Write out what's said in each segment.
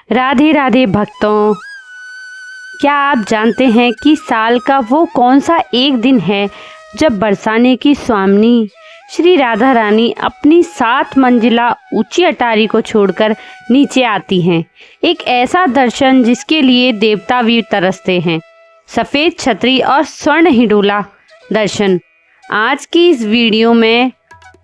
राधे राधे भक्तों, क्या आप जानते हैं कि साल का वो कौन सा एक दिन है जब बरसाने की स्वामिनी श्री राधा रानी अपनी 7 मंजिला ऊंची अटारी को छोड़कर नीचे आती हैं। एक ऐसा दर्शन जिसके लिए देवता भी तरसते हैं। सफ़ेद छतरी और स्वर्ण हिडोला दर्शन। आज की इस वीडियो में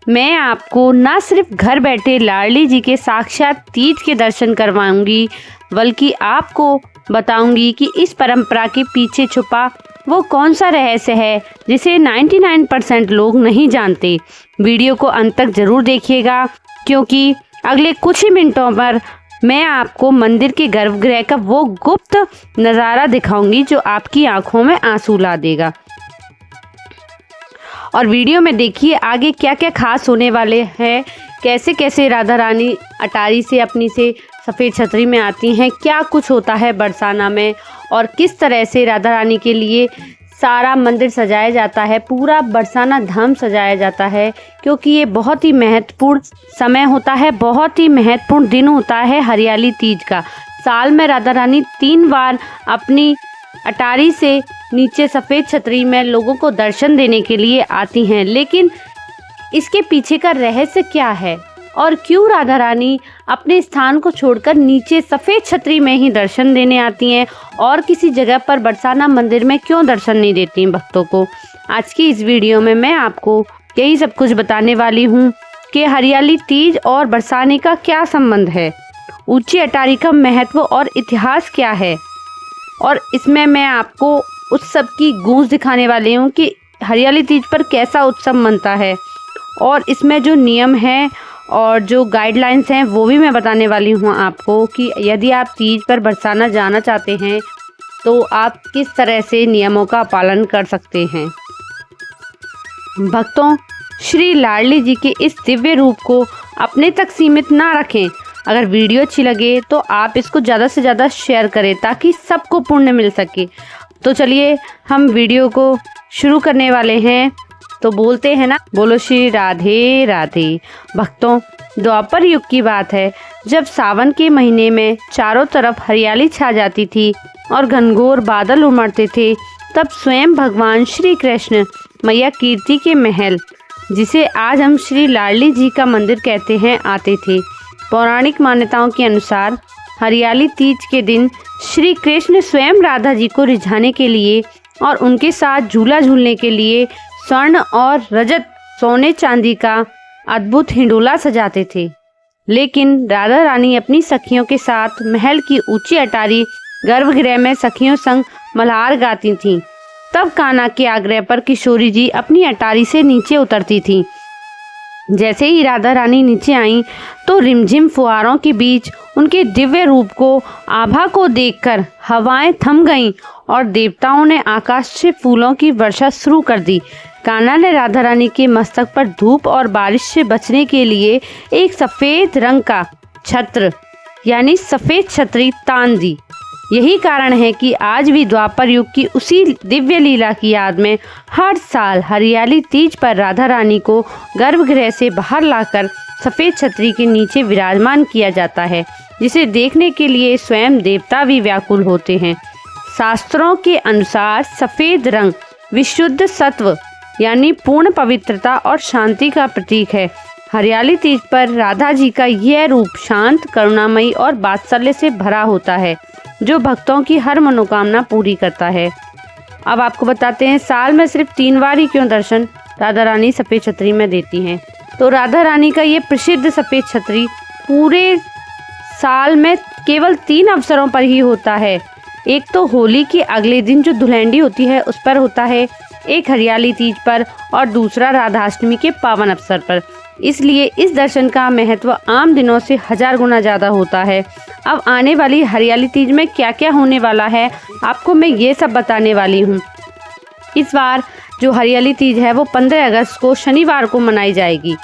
मैं आपको न सिर्फ घर बैठे लाडली जी के साक्षात तीज के दर्शन करवाऊंगी, बल्कि आपको बताऊंगी कि इस परंपरा के पीछे छुपा वो कौन सा रहस्य है जिसे 99% लोग नहीं जानते। वीडियो को अंत तक जरूर देखिएगा, क्योंकि अगले कुछ ही मिनटों पर मैं आपको मंदिर के गर्भगृह का वो गुप्त नज़ारा दिखाऊंगी जो आपकी आंखों में आंसू ला देगा। और वीडियो में देखिए आगे क्या क्या खास होने वाले हैं, कैसे कैसे राधा रानी अटारी से अपनी से सफ़ेद छतरी में आती हैं, क्या कुछ होता है बरसाना में और किस तरह से राधा रानी के लिए सारा मंदिर सजाया जाता है, पूरा बरसाना धाम सजाया जाता है, क्योंकि ये बहुत ही महत्वपूर्ण समय होता है, बहुत ही महत्वपूर्ण दिन होता है हरियाली तीज का। साल में राधा रानी 3 बार अपनी अटारी से नीचे सफ़ेद छतरी में लोगों को दर्शन देने के लिए आती हैं। लेकिन इसके पीछे का रहस्य क्या है और क्यों राधा रानी अपने स्थान को छोड़कर नीचे सफ़ेद छतरी में ही दर्शन देने आती हैं और किसी जगह पर बरसाना मंदिर में क्यों दर्शन नहीं देती हैं भक्तों को। आज की इस वीडियो में मैं आपको यही सब कुछ बताने वाली हूँ कि हरियाली तीज और बरसाने का क्या संबंध है, ऊंची अटारी का महत्व और इतिहास क्या है, और इसमें मैं आपको उत्सव की गूंज दिखाने वाली हूँ कि हरियाली तीज पर कैसा उत्सव मनता है, और इसमें जो नियम हैं और जो गाइडलाइंस हैं वो भी मैं बताने वाली हूँ आपको कि यदि आप तीज पर बरसाना जाना चाहते हैं तो आप किस तरह से नियमों का पालन कर सकते हैं। भक्तों, श्री लाडली जी के इस दिव्य रूप को अपने तक सीमित ना रखें। अगर वीडियो अच्छी लगे तो आप इसको ज़्यादा से ज़्यादा शेयर करें ताकि सबको पुण्य मिल सके। तो चलिए हम वीडियो को शुरू करने वाले हैं। तो बोलते हैं ना, बोलो श्री राधे राधे। भक्तों, द्वापर युग की बात है जब सावन के महीने में चारों तरफ हरियाली छा जाती थी और घनघोर बादल उमड़ते थे, तब स्वयं भगवान श्री कृष्ण मैया कीर्ति के महल, जिसे आज हम श्री लाडली जी का मंदिर कहते हैं, आते थे। पौराणिक मान्यताओं के अनुसार हरियाली तीज के दिन श्री कृष्ण स्वयं राधा जी को रिझाने के लिए और उनके साथ झूला झूलने के लिए स्वर्ण और रजत सोने चांदी का अद्भुत हिंडोला सजाते थे। लेकिन राधा रानी अपनी सखियों के साथ महल की ऊंची अटारी गर्भगृह में सखियों संग मल्हार गाती थीं। तब कान्हा के आग्रह पर किशोरी जी अपनी अटारी से नीचे उतरती थीं। जैसे ही राधा रानी नीचे आईं तो रिमझिम फुहारों के बीच उनके दिव्य रूप को, आभा को देखकर हवाएं थम गईं और देवताओं ने आकाश से फूलों की वर्षा शुरू कर दी। कान्हा ने राधा रानी के मस्तक पर धूप और बारिश से बचने के लिए एक सफ़ेद रंग का छत्र यानी सफ़ेद छतरी तान दी। यही कारण है कि आज भी द्वापर युग की उसी दिव्य लीला की याद में हर साल हरियाली तीज पर राधा रानी को गर्भगृह से बाहर लाकर सफ़ेद छतरी के नीचे विराजमान किया जाता है, जिसे देखने के लिए स्वयं देवता भी व्याकुल होते हैं। शास्त्रों के अनुसार सफ़ेद रंग विशुद्ध सत्व यानी पूर्ण पवित्रता और शांति का प्रतीक है। हरियाली तीज पर राधा जी का यह रूप शांत, करुणामयी और वात्सल्य से भरा होता है, जो भक्तों की हर मनोकामना पूरी करता है। अब आपको बताते हैं साल में सिर्फ 3 बार ही क्यों दर्शन राधा रानी सफ़ेद छतरी में देती हैं। तो राधा रानी का ये प्रसिद्ध सफ़ेद छतरी पूरे साल में केवल 3 अवसरों पर ही होता है। एक तो होली के अगले दिन जो धुलेंडी होती है उस पर होता है, एक हरियाली तीज पर और दूसरा राधाष्टमी के पावन अवसर पर। इसलिए इस दर्शन का महत्व आम दिनों से 1000 गुना ज़्यादा होता है। अब आने वाली हरियाली तीज में क्या क्या होने वाला है आपको मैं ये सब बताने वाली हूँ। इस बार जो हरियाली तीज है वो 15 अगस्त को शनिवार को मनाई जाएगी।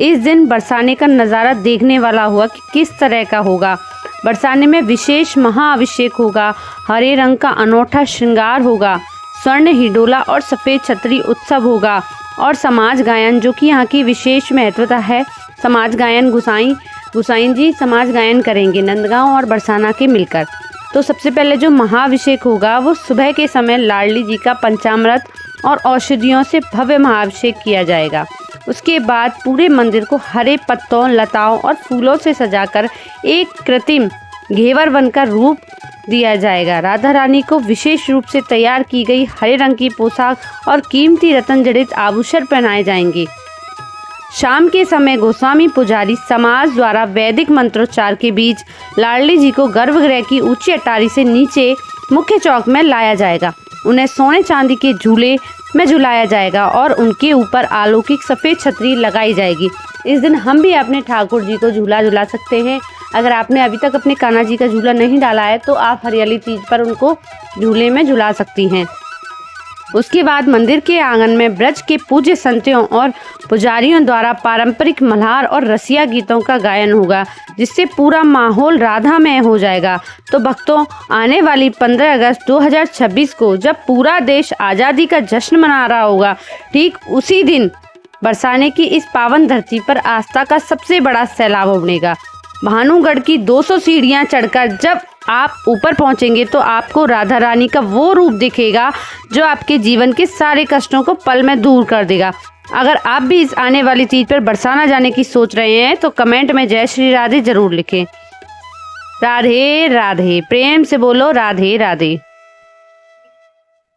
इस दिन बरसाने का नज़ारा देखने वाला हुआ कि किस तरह का होगा। बरसाने में विशेष महाअभिषेक होगा, हरे रंग का अनोखा श्रृंगार होगा, स्वर्ण हिडोला और सफ़ेद छतरी उत्सव होगा और समाज गायन, जो कि यहाँ की विशेष महत्वता है। समाज गायन गोसाई गोसाई जी समाज गायन करेंगे नंदगांव और बरसाना के मिलकर। तो सबसे पहले जो महाअभिषेक होगा वो सुबह के समय लाडली जी का पंचामृत और औषधियों से भव्य महाअभिषेक किया जाएगा। उसके बाद पूरे मंदिर को हरे पत्तों, लताओं और फूलों से सजाकर एक कृत्रिम घेवर बनकर रूप दिया जाएगा। राधा रानी को विशेष रूप से तैयार की गई हरे रंग की पोशाक और कीमती रत्न जड़ित आभूषण पहनाए जाएंगे। शाम के समय गोस्वामी पुजारी समाज द्वारा वैदिक मंत्रोच्चार के बीच लाडली जी को गर्भगृह की ऊंची अटारी से नीचे मुख्य चौक में लाया जाएगा। उन्हें सोने चांदी के झूले में झुलाया जाएगा और उनके ऊपर अलौकिक सफ़ेद छतरी लगाई जाएगी। इस दिन हम भी अपने ठाकुर जी को झूला झुला सकते हैं। अगर आपने अभी तक अपने कान्हा जी का झूला नहीं डाला है तो आप हरियाली तीज पर उनको झूले में झुला सकती हैं। उसके बाद मंदिर के आंगन में ब्रज के पूज्य संतों और पुजारियों द्वारा पारंपरिक मल्हार और रसिया गीतों का गायन होगा, जिससे पूरा माहौल राधामय हो जाएगा। तो भक्तों, आने वाली 15 अगस्त 2026 को जब पूरा देश आज़ादी का जश्न मना रहा होगा, ठीक उसी दिन बरसाने की इस पावन धरती पर आस्था का सबसे बड़ा सैलाब उमड़ेगा। भानुगढ़ की 200 सीढ़ियां चढ़कर जब आप ऊपर पहुंचेंगे तो आपको राधा रानी का वो रूप दिखेगा जो आपके जीवन के सारे कष्टों को पल में दूर कर देगा। अगर आप भी इस आने वाली तीज पर बरसाना जाने की सोच रहे हैं तो कमेंट में जय श्री राधे जरूर लिखें। राधे राधे, प्रेम से बोलो राधे राधे।